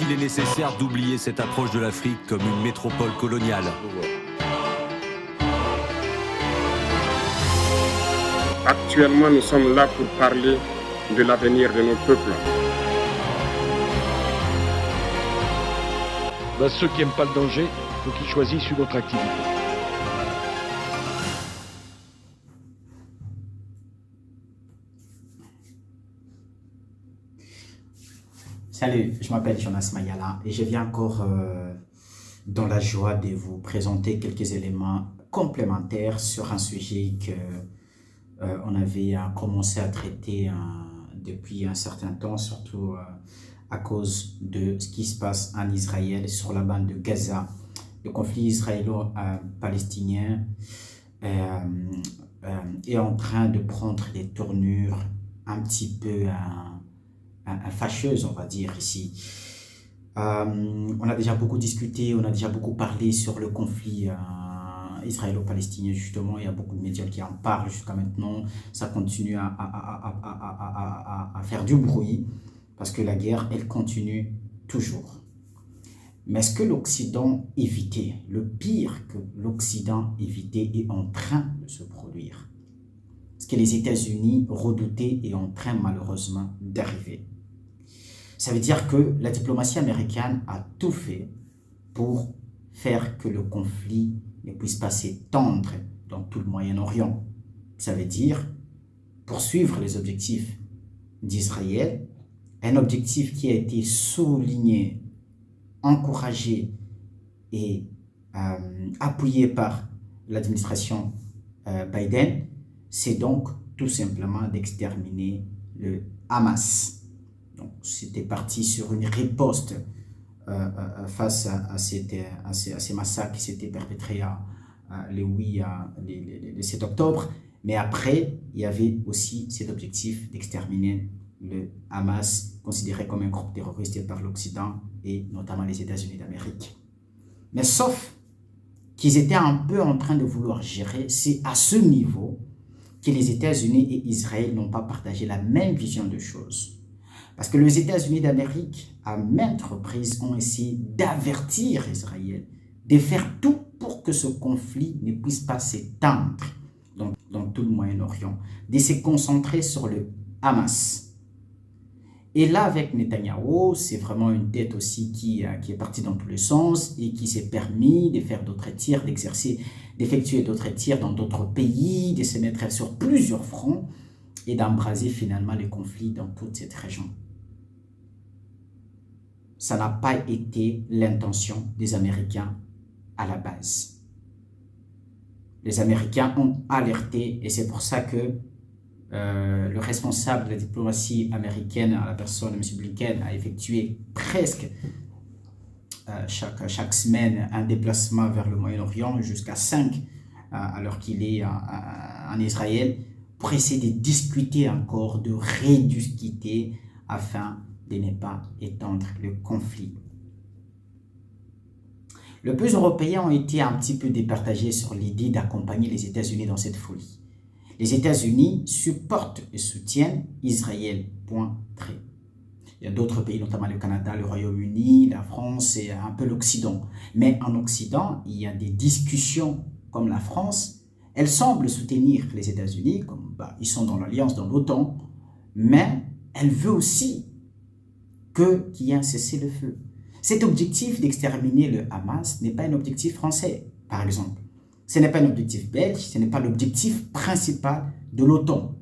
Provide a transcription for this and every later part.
qu'il est nécessaire d'oublier cette approche de l'Afrique comme une métropole coloniale. Actuellement, nous sommes là pour parler de l'avenir de nos peuples. Ceux qui n'aiment pas le danger, il faut qu'ils choisissent une autre activité. Salut, je m'appelle Jonas Mayala et je viens encore dans la joie de vous présenter quelques éléments complémentaires sur un sujet que on avait commencé à traiter depuis un certain temps, surtout à cause de ce qui se passe en Israël, sur la bande de Gaza. Le conflit israélo-palestinien est en train de prendre des tournures un petit peu fâcheuses, on va dire ici. On a déjà beaucoup discuté, on a déjà beaucoup parlé sur le conflit israélo-palestinien, justement. Il y a beaucoup de médias qui en parlent jusqu'à maintenant. Ça continue à faire du bruit parce que la guerre, elle continue toujours. Mais ce que l'Occident évitait, le pire que l'Occident évitait est en train de se produire. Ce que les États-Unis redoutaient est en train malheureusement d'arriver. Ça veut dire que la diplomatie américaine a tout fait pour faire que le conflit ne puisse pas s'étendre dans tout le Moyen-Orient. Ça veut dire poursuivre les objectifs d'Israël, un objectif qui a été souligné, encouragé et appuyé par l'administration Biden, c'est donc tout simplement d'exterminer le Hamas. Donc, c'était parti sur une riposte face à ces massacres qui s'étaient perpétrés le 7 octobre. Mais après, il y avait aussi cet objectif d'exterminer le Hamas, considéré comme un groupe terroriste par l'Occident et notamment les États-Unis d'Amérique. Mais sauf qu'ils étaient un peu en train de vouloir gérer, c'est à ce niveau que les États-Unis et Israël n'ont pas partagé la même vision de choses. Parce que les États-Unis d'Amérique, à maintes reprises, ont essayé d'avertir Israël, de faire tout pour que ce conflit ne puisse pas s'étendre dans tout le Moyen-Orient, de se concentrer sur le Hamas. Et là, avec Netanyahou, c'est vraiment une tête aussi qui est partie dans tous les sens et qui s'est permis de faire d'autres tirs, d'effectuer d'autres tirs dans d'autres pays, de se mettre sur plusieurs fronts et d'embraser finalement les conflits dans toute cette région. Ça n'a pas été l'intention des Américains à la base. Les Américains ont alerté et c'est pour ça que le responsable de la diplomatie américaine, à la personne de M. Blinken, a effectué presque chaque semaine un déplacement vers le Moyen-Orient, jusqu'à 5 alors qu'il est en Israël, pour essayer de discuter encore, de rediscuter afin de ne pas étendre le conflit. Les pays européens ont été un petit peu départagés sur l'idée d'accompagner les États-Unis dans cette folie. Les États-Unis supportent et soutiennent Israël, point très. Il y a d'autres pays, notamment le Canada, le Royaume-Uni, la France et un peu l'Occident. Mais en Occident, il y a des discussions comme la France. Elle semble soutenir les États-Unis, comme ils sont dans l'Alliance, dans l'OTAN, mais elle veut aussi qu'il y ait un cessez-le-feu. Cet objectif d'exterminer le Hamas n'est pas un objectif français, par exemple. Ce n'est pas un objectif belge, ce n'est pas l'objectif principal de l'OTAN.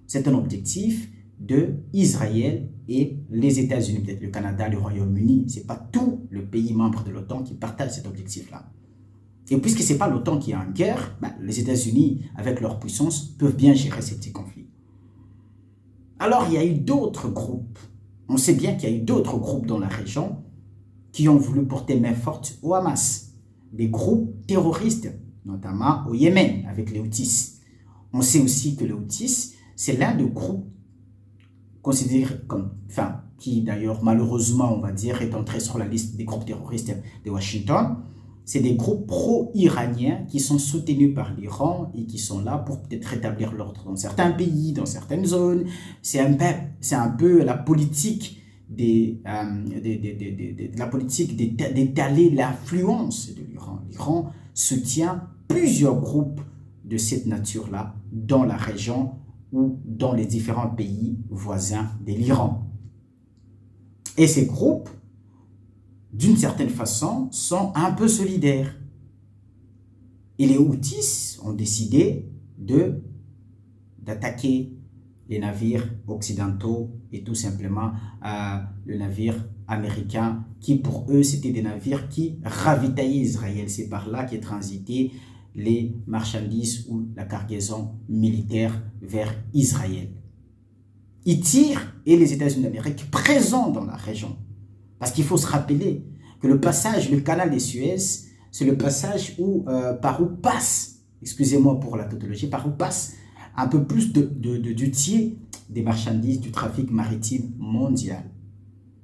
C'est un objectif d'Israël et les États-Unis, peut-être le Canada, le Royaume-Uni. Ce n'est pas tout le pays membre de l'OTAN qui partage cet objectif-là. Et puisque ce n'est pas l'OTAN qui est en guerre, les États-Unis, avec leur puissance, peuvent bien gérer ces petits conflits. Alors, il y a eu d'autres groupes. On sait bien qu'il y a eu d'autres groupes dans la région qui ont voulu porter main forte au Hamas. Des groupes terroristes, notamment au Yémen, avec les Houthis. On sait aussi que les Houthis, c'est l'un des groupes considérés comme, qui d'ailleurs, malheureusement, on va dire, est entré sur la liste des groupes terroristes de Washington. C'est des groupes pro-iraniens qui sont soutenus par l'Iran et qui sont là pour peut-être rétablir l'ordre dans certains pays, dans certaines zones. C'est un peu la politique de la politique d'étaler l'influence de l'Iran. L'Iran soutient plusieurs groupes de cette nature-là dans la région ou dans les différents pays voisins de l'Iran. Et ces groupes, d'une certaine façon, sont un peu solidaires. Et les Houthis ont décidé d'attaquer les navires occidentaux et tout simplement le navire américain qui pour eux c'était des navires qui ravitaillaient Israël. C'est par là qu'est transité les marchandises ou la cargaison militaire vers Israël. Ils tirent et les États-Unis d'Amérique présents dans la région. Parce qu'il faut se rappeler que le passage, le canal de Suez, c'est le passage par où passe, excusez-moi pour la tautologie, par où passe un peu plus du tiers des marchandises du trafic maritime mondial.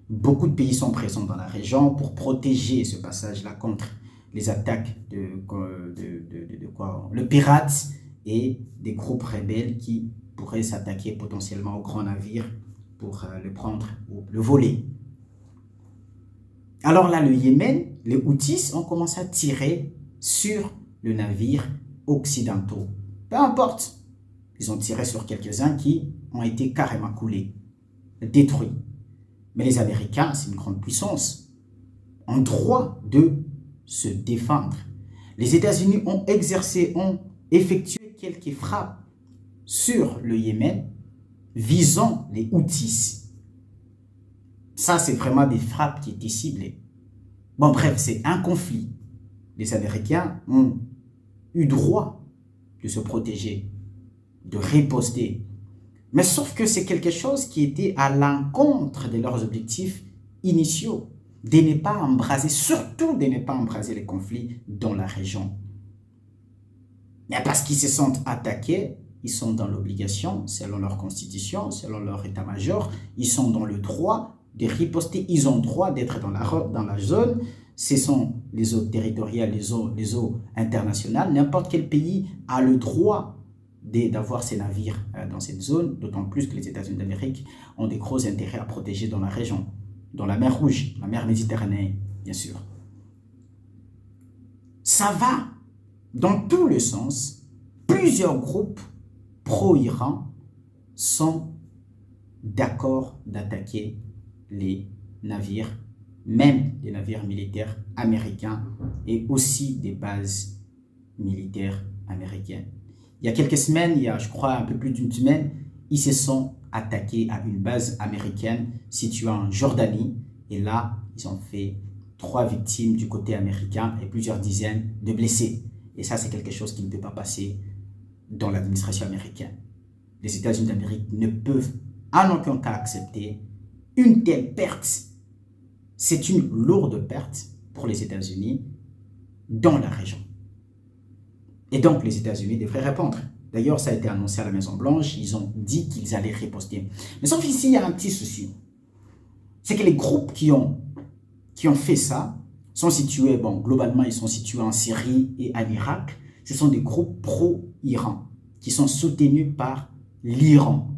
Beaucoup de pays sont présents dans la région pour protéger ce passage-là contre les attaques le pirates et des groupes rebelles qui pourraient s'attaquer potentiellement aux grands navires pour le prendre ou le voler. Alors là, le Yémen, les Houthis ont commencé à tirer sur le navire occidentaux. Peu importe. Ils ont tiré sur quelques-uns qui ont été carrément coulés, détruits. Mais les Américains, c'est une grande puissance, ont droit de se défendre. Les États-Unis ont effectué quelques frappes sur le Yémen visant les Houthis. Ça, c'est vraiment des frappes qui étaient ciblées. Bon, bref, c'est un conflit. Les Américains ont eu droit de se protéger, de riposter. Mais sauf que c'est quelque chose qui était à l'encontre de leurs objectifs initiaux, de ne pas embraser, surtout de ne pas embraser les conflits dans la région. Mais parce qu'ils se sentent attaqués, ils sont dans l'obligation, selon leur constitution, selon leur état-major, ils sont dans le droit de riposter, ils ont droit d'être dans la zone, ce sont les eaux territoriales, les eaux internationales, n'importe quel pays a le droit d'avoir ces navires dans cette zone, d'autant plus que les États-Unis d'Amérique ont des gros intérêts à protéger dans la région, dans la mer Rouge, la mer Méditerranée, bien sûr. Ça va dans tous les sens. Plusieurs groupes pro-Iran sont d'accord d'attaquer les navires, même des navires militaires américains et aussi des bases militaires américaines. Il y a quelques semaines, il y a je crois un peu plus d'une semaine, ils se sont attaqués à une base américaine située en Jordanie et là, ils ont fait 3 victimes du côté américain et plusieurs dizaines de blessés. Et ça, c'est quelque chose qui ne peut pas passer dans l'administration américaine. Les États-Unis d'Amérique ne peuvent en aucun cas accepter une telle perte. C'est une lourde perte pour les États-Unis dans la région. Et donc, les États-Unis devraient répondre. D'ailleurs, ça a été annoncé à la Maison-Blanche. Ils ont dit qu'ils allaient riposter. Mais sauf ici, il y a un petit souci. C'est que les groupes qui ont fait ça sont situés, bon, globalement, ils sont situés en Syrie et en Irak. Ce sont des groupes pro-Iran qui sont soutenus par l'Iran.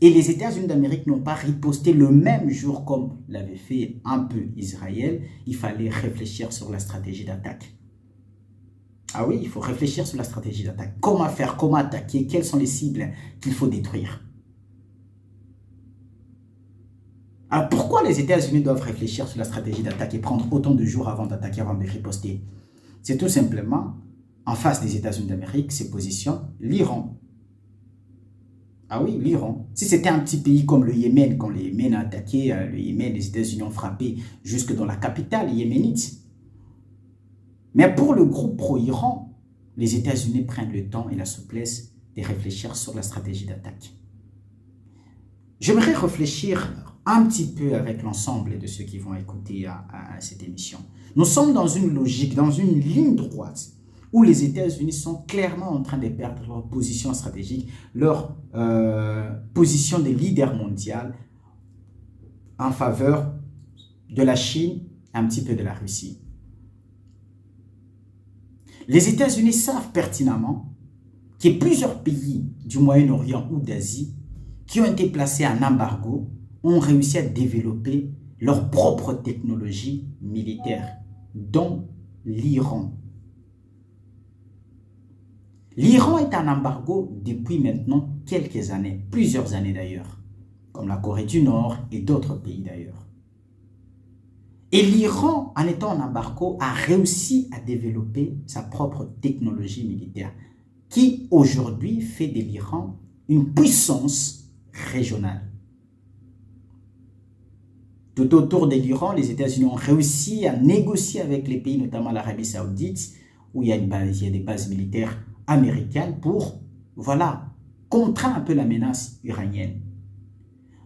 Et les États-Unis d'Amérique n'ont pas riposté le même jour comme l'avait fait un peu Israël. Il fallait réfléchir sur la stratégie d'attaque. Ah oui, il faut réfléchir sur la stratégie d'attaque. Comment faire, comment attaquer, quelles sont les cibles qu'il faut détruire. Alors pourquoi les États-Unis doivent réfléchir sur la stratégie d'attaque et prendre autant de jours avant d'attaquer, avant de riposter? C'est tout simplement, en face des États-Unis d'Amérique, se positionne l'Iran. Ah oui, l'Iran. Si c'était un petit pays comme le Yémen, quand le Yémen a attaqué, le Yémen, les États-Unis ont frappé jusque dans la capitale yéménite. Mais pour le groupe pro-Iran, les États-Unis prennent le temps et la souplesse de réfléchir sur la stratégie d'attaque. J'aimerais réfléchir un petit peu avec l'ensemble de ceux qui vont écouter à cette émission. Nous sommes dans une logique, dans une ligne droite, où les États-Unis sont clairement en train de perdre leur position stratégique, leur position de leader mondial en faveur de la Chine, un petit peu de la Russie. Les États-Unis savent pertinemment qu'il y a plusieurs pays du Moyen-Orient ou d'Asie qui ont été placés en embargo ont réussi à développer leur propre technologie militaire, dont l'Iran. L'Iran est en embargo depuis maintenant quelques années, plusieurs années d'ailleurs, comme la Corée du Nord et d'autres pays d'ailleurs. Et l'Iran, en étant en embargo, a réussi à développer sa propre technologie militaire, qui aujourd'hui fait de l'Iran une puissance régionale. Tout autour de l'Iran, les États-Unis ont réussi à négocier avec les pays, notamment l'Arabie Saoudite, où il y a des bases militaires américaines pour, voilà, contraindre un peu la menace iranienne.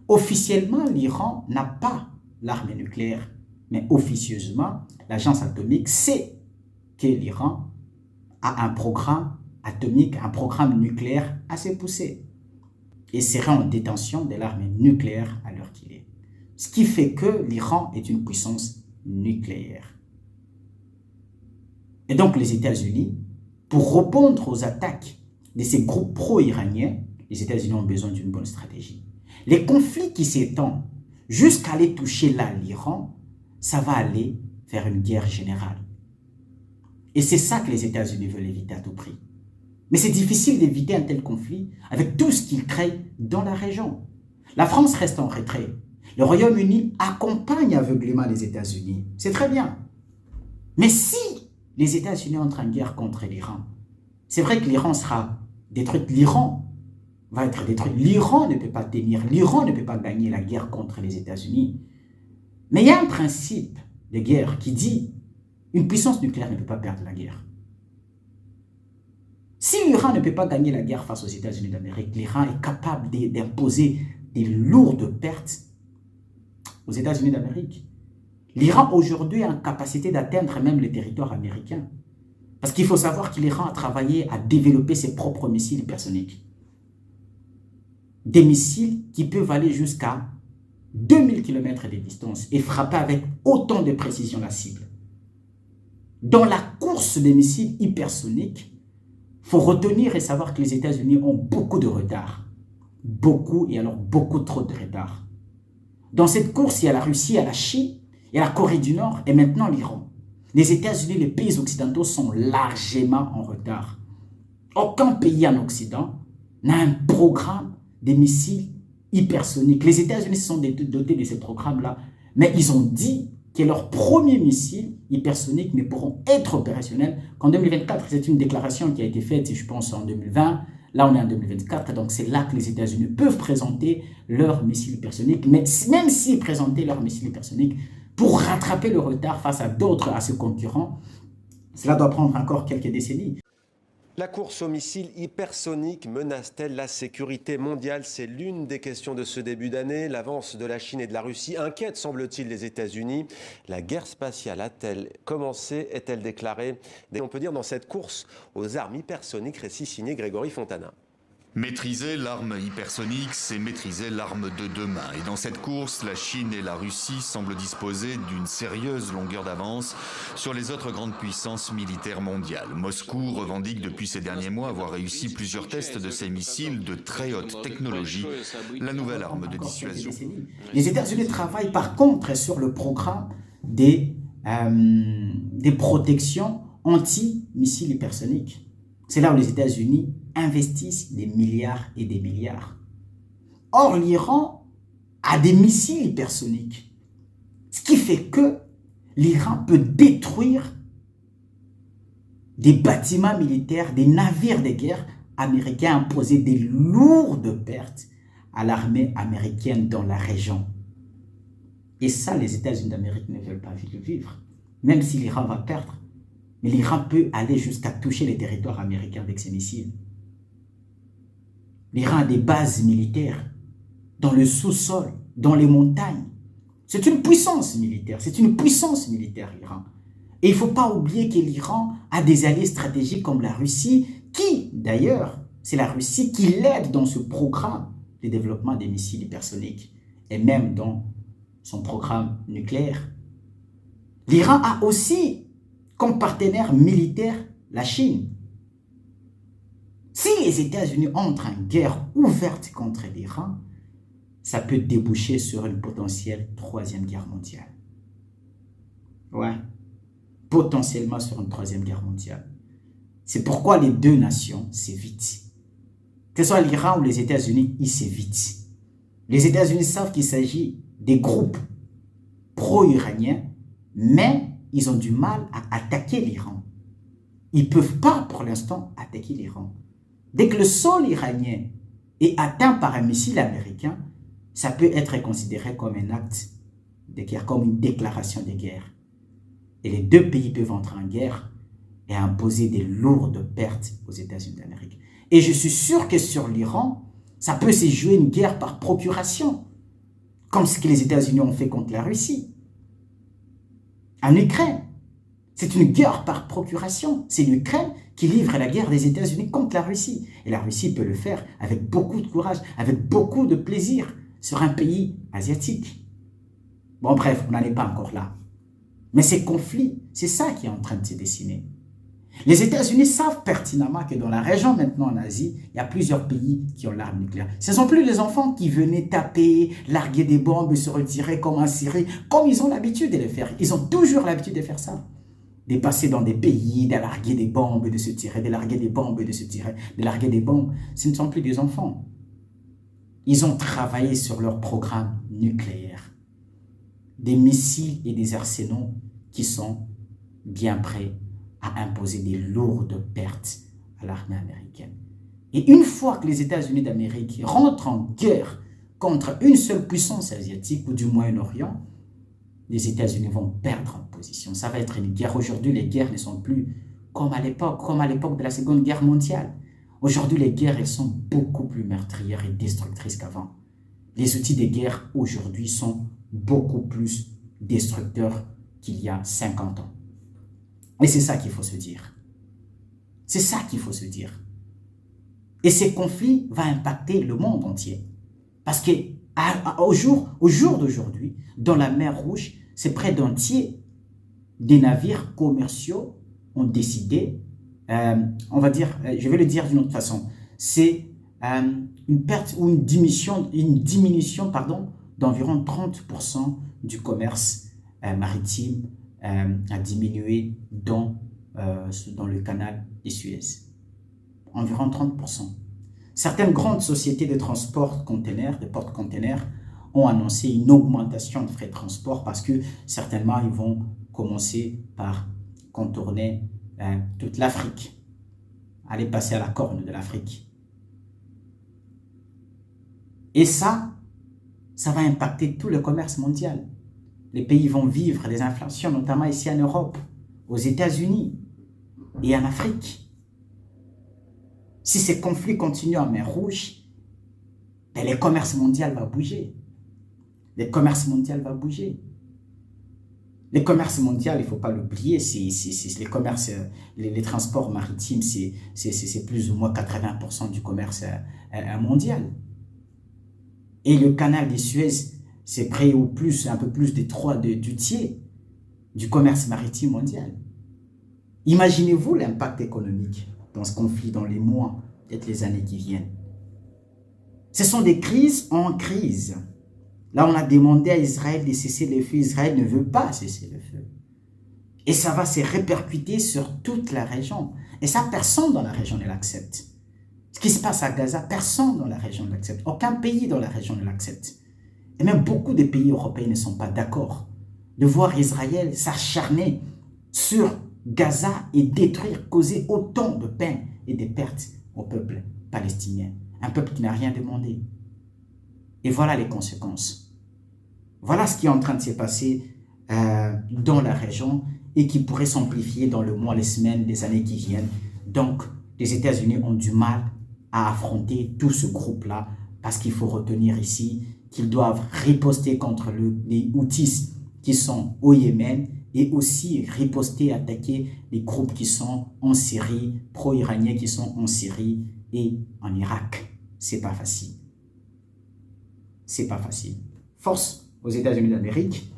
Officiellement, l'Iran n'a pas l'arme nucléaire, mais officieusement, l'agence atomique sait que l'Iran a un programme atomique, un programme nucléaire assez poussé et serait en détention de l'arme nucléaire à l'heure qu'il est. Ce qui fait que l'Iran est une puissance nucléaire. Et donc les États-Unis, pour répondre aux attaques de ces groupes pro-iraniens, les États-Unis ont besoin d'une bonne stratégie. Les conflits qui s'étendent jusqu'à aller toucher là l'Iran, ça va aller vers une guerre générale. Et c'est ça que les États-Unis veulent éviter à tout prix. Mais c'est difficile d'éviter un tel conflit avec tout ce qu'il crée dans la région. La France reste en retrait. Le Royaume-Uni accompagne aveuglément les États-Unis. C'est très bien. Mais si les États-Unis entrent en guerre contre l'Iran, c'est vrai que l'Iran sera détruit. L'Iran va être détruit. L'Iran ne peut pas tenir. L'Iran ne peut pas gagner la guerre contre les États-Unis. Mais il y a un principe de guerre qui dit une puissance nucléaire ne peut pas perdre la guerre. Si l'Iran ne peut pas gagner la guerre face aux États-Unis d'Amérique, l'Iran est capable d'imposer des lourdes pertes aux États-Unis d'Amérique. L'Iran aujourd'hui a une capacité d'atteindre même les territoires américains. Parce qu'il faut savoir que l'Iran a travaillé à développer ses propres missiles hypersoniques. Des missiles qui peuvent aller jusqu'à 2000 km de distance et frapper avec autant de précision la cible. Dans la course des missiles hypersoniques, il faut retenir et savoir que les États-Unis ont beaucoup de retard. Beaucoup, et alors beaucoup trop de retard. Dans cette course, il y a la Russie, il y a la Chine, il y a la Corée du Nord et maintenant l'Iran. Les États-Unis, les pays occidentaux sont largement en retard. Aucun pays en Occident n'a un programme de missiles hypersoniques. Les États-Unis se sont dotés de ces programmes-là, mais ils ont dit que leurs premiers missiles hypersoniques ne pourront être opérationnels qu'en 2024. C'est une déclaration qui a été faite, je pense, en 2020. Là, on est en 2024, donc c'est là que les États-Unis peuvent présenter leurs missiles hypersoniques. Mais même s'ils présentaient leurs missiles hypersoniques, pour rattraper le retard face à d'autres, à ses concurrents, cela doit prendre encore quelques décennies. La course aux missiles hypersoniques menace-t-elle la sécurité mondiale? C'est l'une des questions de ce début d'année. L'avance de la Chine et de la Russie inquiète, semble-t-il, les États-Unis. La guerre spatiale a-t-elle commencé? Est-elle déclarée? On peut dire dans cette course aux armes hypersoniques, récit signé Grégory Fontana. Maîtriser l'arme hypersonique, c'est maîtriser l'arme de demain. Et dans cette course, la Chine et la Russie semblent disposer d'une sérieuse longueur d'avance sur les autres grandes puissances militaires mondiales. Moscou revendique depuis ces derniers mois avoir réussi plusieurs tests de ses missiles de très haute technologie, la nouvelle arme de dissuasion. Les États-Unis travaillent par contre sur le programme des protections anti-missiles hypersoniques. C'est là où les États-Unis investissent des milliards et des milliards. Or, l'Iran a des missiles hypersoniques. Ce qui fait que l'Iran peut détruire des bâtiments militaires, des navires de guerre américains, imposer des lourdes pertes à l'armée américaine dans la région. Et ça, les États-Unis d'Amérique ne veulent pas le vivre. Même si l'Iran va perdre. Mais l'Iran peut aller jusqu'à toucher les territoires américains avec ses missiles. L'Iran a des bases militaires dans le sous-sol, dans les montagnes. C'est une puissance militaire, l'Iran. Et il ne faut pas oublier que l'Iran a des alliés stratégiques comme la Russie, qui, d'ailleurs, c'est la Russie qui l'aide dans ce programme de développement des missiles hypersoniques, et même dans son programme nucléaire. L'Iran a aussi comme partenaire militaire la Chine. Si les États-Unis entrent en guerre ouverte contre l'Iran, ça peut déboucher sur une potentielle troisième guerre mondiale. Ouais, potentiellement sur une troisième guerre mondiale. C'est pourquoi les deux nations s'évitent. Que ce soit l'Iran ou les États-Unis, ils s'évitent. Les États-Unis savent qu'il s'agit des groupes pro-iraniens, mais ils ont du mal à attaquer l'Iran. Ils ne peuvent pas, pour l'instant, attaquer l'Iran. Dès que le sol iranien est atteint par un missile américain, ça peut être considéré comme un acte de guerre, comme une déclaration de guerre. Et les deux pays peuvent entrer en guerre et imposer des lourdes pertes aux États-Unis d'Amérique. Et je suis sûr que sur l'Iran, ça peut se jouer une guerre par procuration, comme ce que les États-Unis ont fait contre la Russie. En Ukraine, c'est une guerre par procuration. C'est l'Ukraine qui livre la guerre des États-Unis contre la Russie. Et la Russie peut le faire avec beaucoup de courage, avec beaucoup de plaisir sur un pays asiatique. Bon, bref, on n'en est pas encore là. Mais ces conflits, c'est ça qui est en train de se dessiner. Les États-Unis savent pertinemment que dans la région maintenant en Asie, il y a plusieurs pays qui ont l'arme nucléaire. Ce ne sont plus les enfants qui venaient taper, larguer des bombes, se retirer comme en Syrie, comme ils ont l'habitude de le faire. Ils ont toujours l'habitude de faire ça. De passer dans des pays, de larguer des bombes, de se tirer, de larguer des bombes, de se tirer, de larguer des bombes. Ce ne sont plus des enfants. Ils ont travaillé sur leur programme nucléaire. Des missiles et des arsenaux qui sont bien prêts à imposer des lourdes pertes à l'armée américaine. Et une fois que les États-Unis d'Amérique rentrent en guerre contre une seule puissance asiatique ou du Moyen-Orient, les États-Unis vont perdre en position. Ça va être une guerre. Aujourd'hui, les guerres ne sont plus comme à l'époque de la Seconde Guerre mondiale. Aujourd'hui, les guerres, elles sont beaucoup plus meurtrières et destructrices qu'avant. Les outils de guerre aujourd'hui sont beaucoup plus destructeurs qu'il y a 50 ans. Et c'est ça qu'il faut se dire. C'est ça qu'il faut se dire. Et ces conflits vont impacter le monde entier. Parce que au jour d'aujourd'hui, dans la mer Rouge, c'est près d'un tiers des navires commerciaux ont décidé, on va dire, je vais le dire d'une autre façon, c'est une perte ou une diminution d'environ 30% du commerce maritime a diminué dans le canal de Suez. Environ 30%. Certaines grandes sociétés de transport containers, de porte-containers, ont annoncé une augmentation de frais de transport parce que certainement ils vont commencer par contourner toute l'Afrique, aller passer à la corne de l'Afrique. Et ça va impacter tout le commerce mondial. Les pays vont vivre des inflations, notamment ici en Europe, aux États-Unis et en Afrique. Si ces conflits continuent en mer Rouge, ben le commerce mondial va bouger. Le commerce mondial va bouger. Le commerce mondial, il ne faut pas l'oublier, les transports maritimes, c'est plus ou moins 80% du commerce mondial. Et le canal de Suez, c'est près ou plus, un peu plus du tiers du commerce maritime mondial. Imaginez-vous l'impact économique dans ce conflit, dans les mois, peut-être les années qui viennent. Ce sont des crises en crise. Là, on a demandé à Israël de cesser le feu. Israël ne veut pas cesser le feu. Et ça va se répercuter sur toute la région. Et ça, personne dans la région ne l'accepte. Ce qui se passe à Gaza, personne dans la région ne l'accepte. Aucun pays dans la région ne l'accepte. Et même beaucoup de pays européens ne sont pas d'accord de voir Israël s'acharner sur Gaza et détruire, causer autant de peine et de pertes au peuple palestinien. Un peuple qui n'a rien demandé. Et voilà les conséquences. Voilà ce qui est en train de se passer dans la région et qui pourrait s'amplifier dans le mois, les semaines, les années qui viennent. Donc, les États-Unis ont du mal à affronter tout ce groupe-là parce qu'il faut retenir ici qu'ils doivent riposter contre les Houthis qui sont au Yémen et aussi riposter, attaquer les groupes qui sont en Syrie, pro-iraniens qui sont en Syrie et en Irak. C'est pas facile. C'est pas facile. Force aux États-Unis d'Amérique.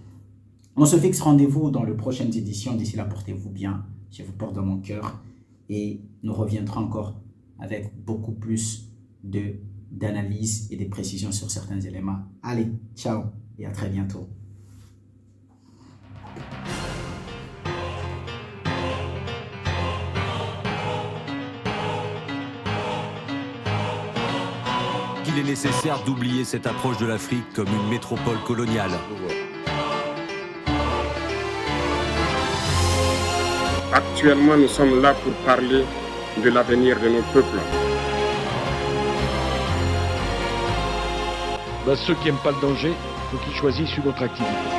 On se fixe rendez-vous dans les prochaines éditions. D'ici là, portez-vous bien. Je vous porte dans mon cœur. Et nous reviendrons encore avec beaucoup plus de d'analyse et de précision sur certains éléments. Allez, ciao et à très bientôt. Il est nécessaire d'oublier cette approche de l'Afrique comme une métropole coloniale. Actuellement, nous sommes là pour parler de l'avenir de nos peuples. Ceux qui n'aiment pas le danger, il faut qu'ils choisissent une autre activité.